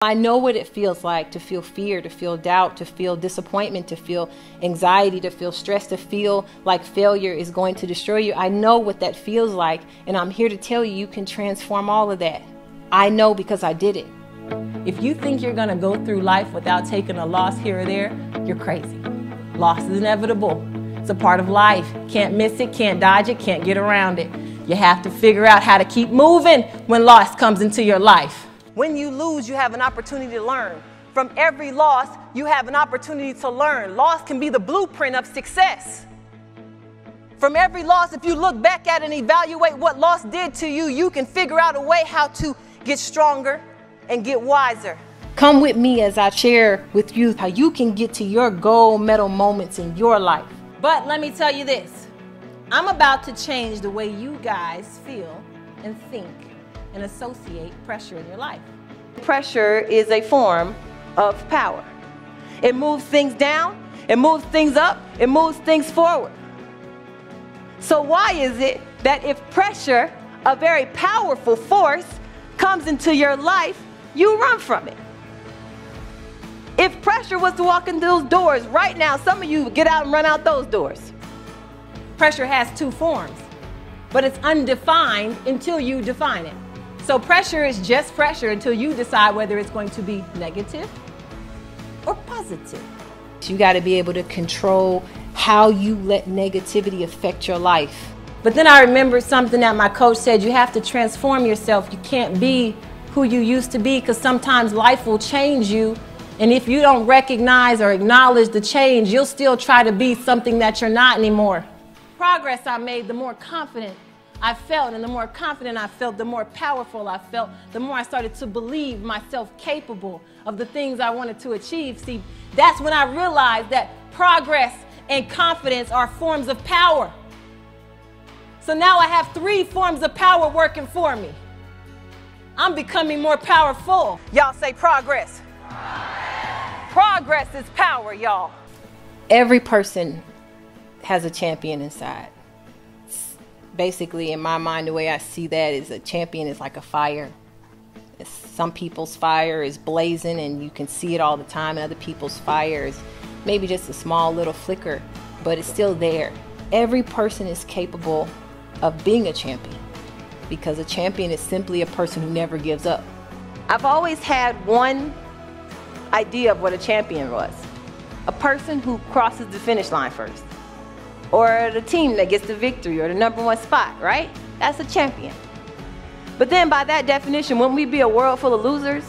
I know what it feels like to feel fear, to feel doubt, to feel disappointment, to feel anxiety, to feel stress, to feel like failure is going to destroy you. I know what that feels like, and I'm here to tell you, you can transform all of that. I know because I did it. If you think you're going to go through life without taking a loss here or there, you're crazy. Loss is inevitable. It's a part of life. Can't miss it, can't dodge it, can't get around it. You have to figure out how to keep moving when loss comes into your life. When you lose, you have an opportunity to learn. From every loss, you have an opportunity to learn. Loss can be the blueprint of success. From every loss, if you look back at it and evaluate what loss did to you, you can figure out a way how to get stronger and get wiser. Come with me as I share with you how you can get to your gold medal moments in your life. But let me tell you this. I'm about to change the way you guys feel and think and associate pressure in your life. Pressure is a form of power. It moves things down, it moves things up, it moves things forward. So why is it that if pressure, a very powerful force, comes into your life, you run from it? If pressure was to walk in those doors right now, some of you get out and run out those doors. Pressure has two forms, but it's undefined until you define it. So pressure is just pressure until you decide whether it's going to be negative or positive. You got to be able to control how you let negativity affect your life. But then I remembered something that my coach said, you have to transform yourself. You can't be who you used to be, because sometimes life will change you. And if you don't recognize or acknowledge the change, you'll still try to be something that you're not anymore. Progress I made, the more confident I felt, and the more confident I felt, the more powerful I felt, the more I started to believe myself capable of the things I wanted to achieve. See, that's when I realized that progress and confidence are forms of power. So now I have 3 forms of power working for me. I'm becoming more powerful. Y'all say progress. Progress is power, y'all. Every person has a champion inside. Basically, in my mind, the way I see that is a champion is like a fire. Some people's fire is blazing and you can see it all the time. And other people's fire is maybe just a small little flicker, but it's still there. Every person is capable of being a champion, because a champion is simply a person who never gives up. I've always had one idea of what a champion was. A person who crosses the finish line first. Or the team that gets the victory or the #1 spot, right? That's a champion. But then by that definition, wouldn't we be a world full of losers?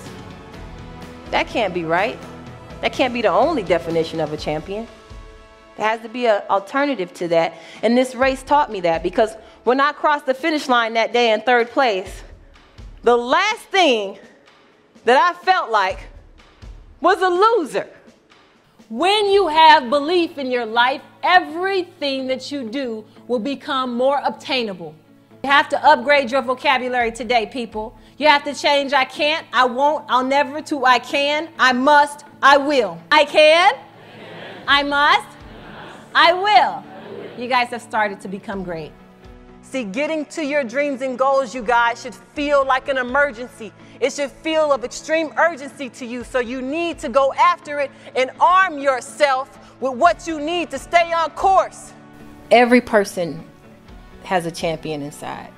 That can't be right. That can't be the only definition of a champion. There has to be an alternative to that. And this race taught me that, because when I crossed the finish line that day in 3rd place, the last thing that I felt like was a loser. When you have belief in your life, everything that you do will become more obtainable. You have to upgrade your vocabulary today, people. You have to change I can't, I won't, I'll never to I can, I must, I will. I can, I must, I will. You guys have started to become great. See, getting to your dreams and goals, you guys, should feel like an emergency. It should feel of extreme urgency to you. So you need to go after it and arm yourself with what you need to stay on course. Every person has a champion inside.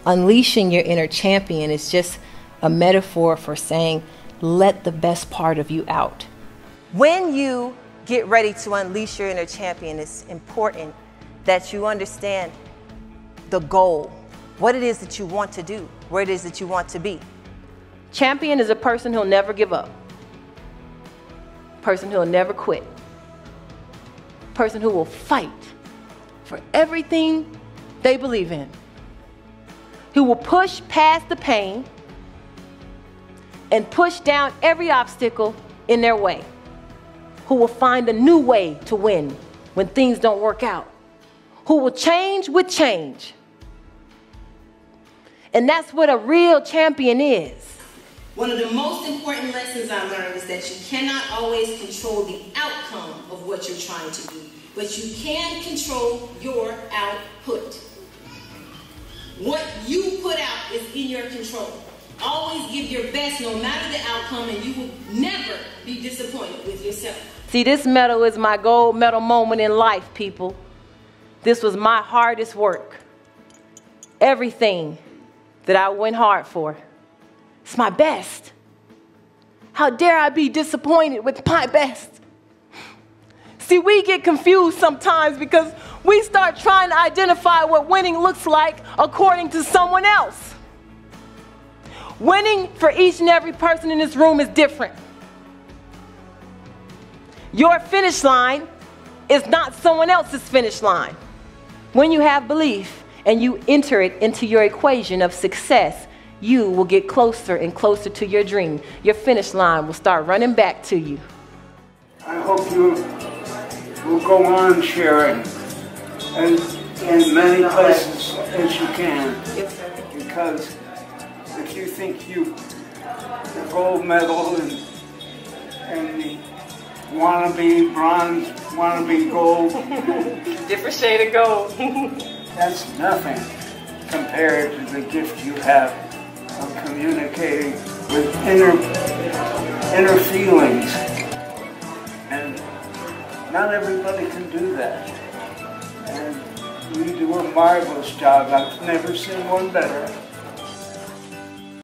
Unleashing your inner champion is just a metaphor for saying, let the best part of you out. When you get ready to unleash your inner champion, it's important that you understand the goal, what it is that you want to do, where it is that you want to be. Champion is a person who'll never give up, person who'll never quit, person who will fight for everything they believe in, who will push past the pain and push down every obstacle in their way, who will find a new way to win when things don't work out, who will change with change. And that's what a real champion is. One of the most important lessons I learned is that you cannot always control the outcome of what you're trying to do, but you can control your output. What you put out is in your control. Always give your best no matter the outcome, and you will never be disappointed with yourself. See, this medal is my gold medal moment in life, people. This was my hardest work. Everything that I went hard for. It's my best. How dare I be disappointed with my best? See, we get confused sometimes because we start trying to identify what winning looks like according to someone else. Winning for each and every person in this room is different. Your finish line is not someone else's finish line. When you have belief and you enter it into your equation of success, you will get closer and closer to your dream. Your finish line will start running back to you. I hope you will go on sharing in many places as you can. Because if you think you the gold medal and the wannabe bronze, wannabe gold, Different shade of gold. that's nothing compared to the gift you have of communicating with inner feelings. And not everybody can do that. And you do a marvelous job. I've never seen one better.